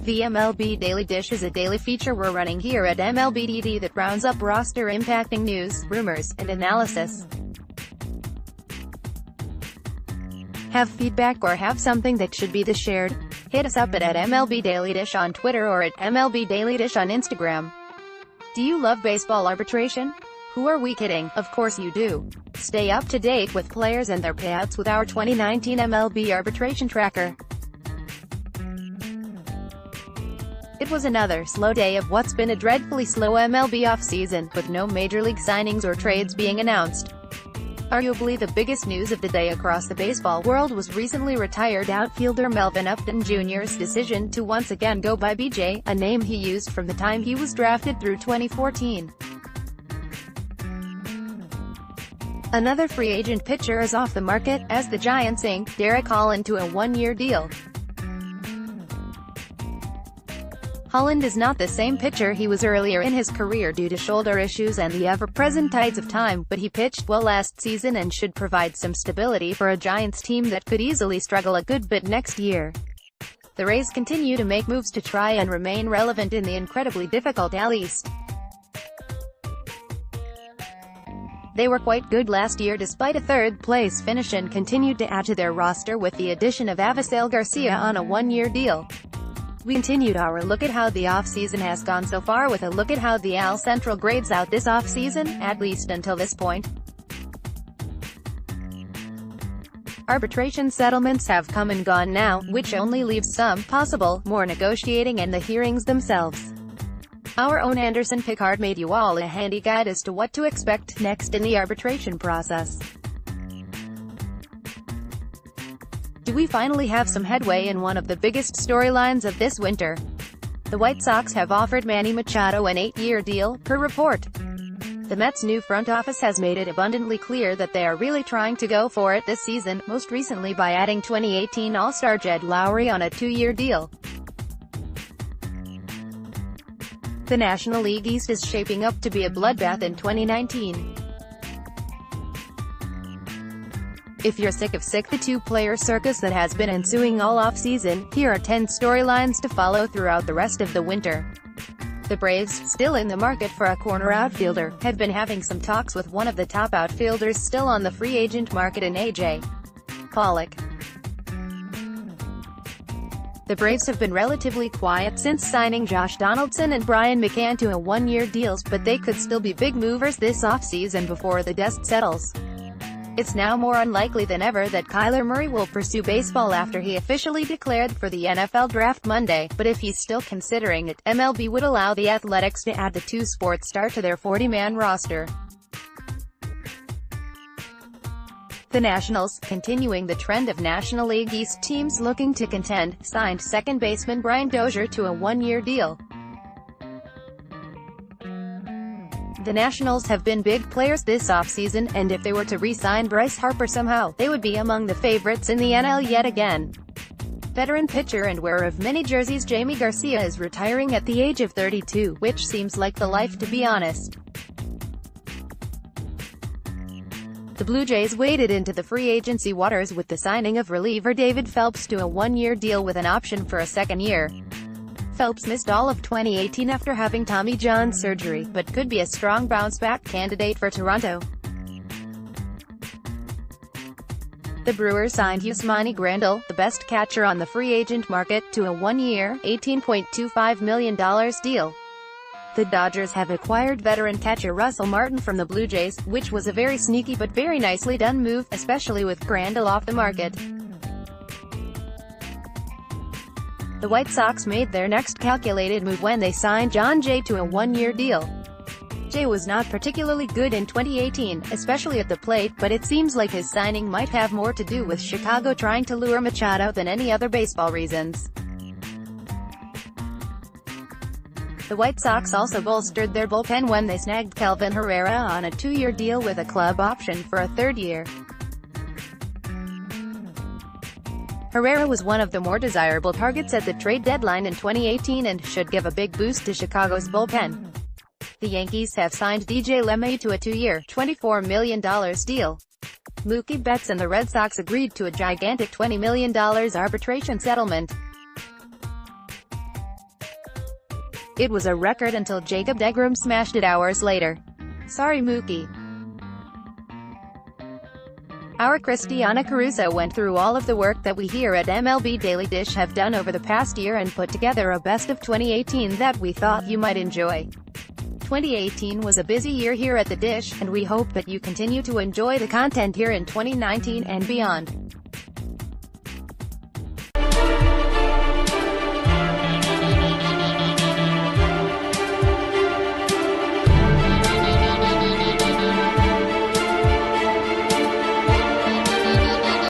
The MLB Daily Dish is a daily feature we're running here at MLB.tv that rounds up roster-impacting news, rumors, and analysis. Have feedback or have something that should be shared? Hit us up at MLB Daily Dish on Twitter or at MLB Daily Dish on Instagram. Do you love baseball arbitration? Who are we kidding? Of course you do. Stay up to date with players and their payouts with our 2019 MLB arbitration tracker. It was another slow day of what's been a dreadfully slow MLB offseason, with no major league signings or trades being announced. Arguably the biggest news of the day across the baseball world was recently retired outfielder Melvin Upton Jr.'s decision to once again go by BJ, a name he used from the time he was drafted through 2014. Another free agent pitcher is off the market, as the Giants inked Derek Holland to a one-year deal. Holland is not the same pitcher he was earlier in his career due to shoulder issues and the ever-present tides of time, but he pitched well last season and should provide some stability for a Giants team that could easily struggle a good bit next year. The Rays continue to make moves to try and remain relevant in the incredibly difficult AL East. They were quite good last year despite a third-place finish and continued to add to their roster with the addition of Garcia on a one-year deal. We continued our look at how the offseason has gone so far with a look at how the AL Central grades out this offseason, at least until this point. Arbitration settlements have come and gone now, which only leaves some possible more negotiating and the hearings themselves. Our own Anderson Pickard made you all a handy guide as to what to expect next in the arbitration process. Do we finally have some headway in one of the biggest storylines of this winter? The White Sox have offered Manny Machado an 8-year deal, per report. The Mets' new front office has made it abundantly clear that they are really trying to go for it this season, most recently by adding 2018 All-Star Jed Lowrie on a 2-year deal. The National League East is shaping up to be a bloodbath in 2019. If you're sick of the two-player circus that has been ensuing all off-season, here are 10 storylines to follow throughout the rest of the winter. The Braves, still in the market for a corner outfielder, have been having some talks with one of the top outfielders still on the free agent market in A.J. Pollock. The Braves have been relatively quiet since signing Josh Donaldson and Brian McCann to a one-year deals, but they could still be big movers this offseason before the dust settles. It's now more unlikely than ever that Kyler Murray will pursue baseball after he officially declared for the NFL Draft Monday, but if he's still considering it, MLB would allow the Athletics to add the two-sport star to their 40-man roster. The Nationals, continuing the trend of National League East teams looking to contend, signed second baseman Brian Dozier to a one-year deal. The Nationals have been big players this offseason, and if they were to re-sign Bryce Harper somehow, they would be among the favorites in the NL yet again. Veteran pitcher and wearer of many jerseys Jamie Garcia is retiring at the age of 32, which seems like the life, to be honest. The Blue Jays waded into the free agency waters with the signing of reliever David Phelps to a one-year deal with an option for a second year. Phelps missed all of 2018 after having Tommy John surgery, but could be a strong bounce-back candidate for Toronto. The Brewers signed Yasmani Grandal, the best catcher on the free agent market, to a one-year, $18.25 million deal. The Dodgers have acquired veteran catcher Russell Martin from the Blue Jays, which was a very sneaky but very nicely done move, especially with Grandal off the market. The White Sox made their next calculated move when they signed John Jay to a one-year deal. Jay was not particularly good in 2018, especially at the plate, but it seems like his signing might have more to do with Chicago trying to lure Machado than any other baseball reasons. The White Sox also bolstered their bullpen when they snagged Kelvin Herrera on a 2-year deal with a club option for a third year. Herrera was one of the more desirable targets at the trade deadline in 2018 and should give a big boost to Chicago's bullpen. The Yankees have signed DJ LeMahieu to a 2-year, $24 million deal. Mookie Betts and the Red Sox agreed to a gigantic $20 million arbitration settlement. It was a record until Jacob deGrom smashed it hours later. Sorry Mookie. Our Cristiana Caruso went through all of the work that we here at MLB Daily Dish have done over the past year and put together a best of 2018 that we thought you might enjoy. 2018 was a busy year here at the Dish, and we hope that you continue to enjoy the content here in 2019 and beyond.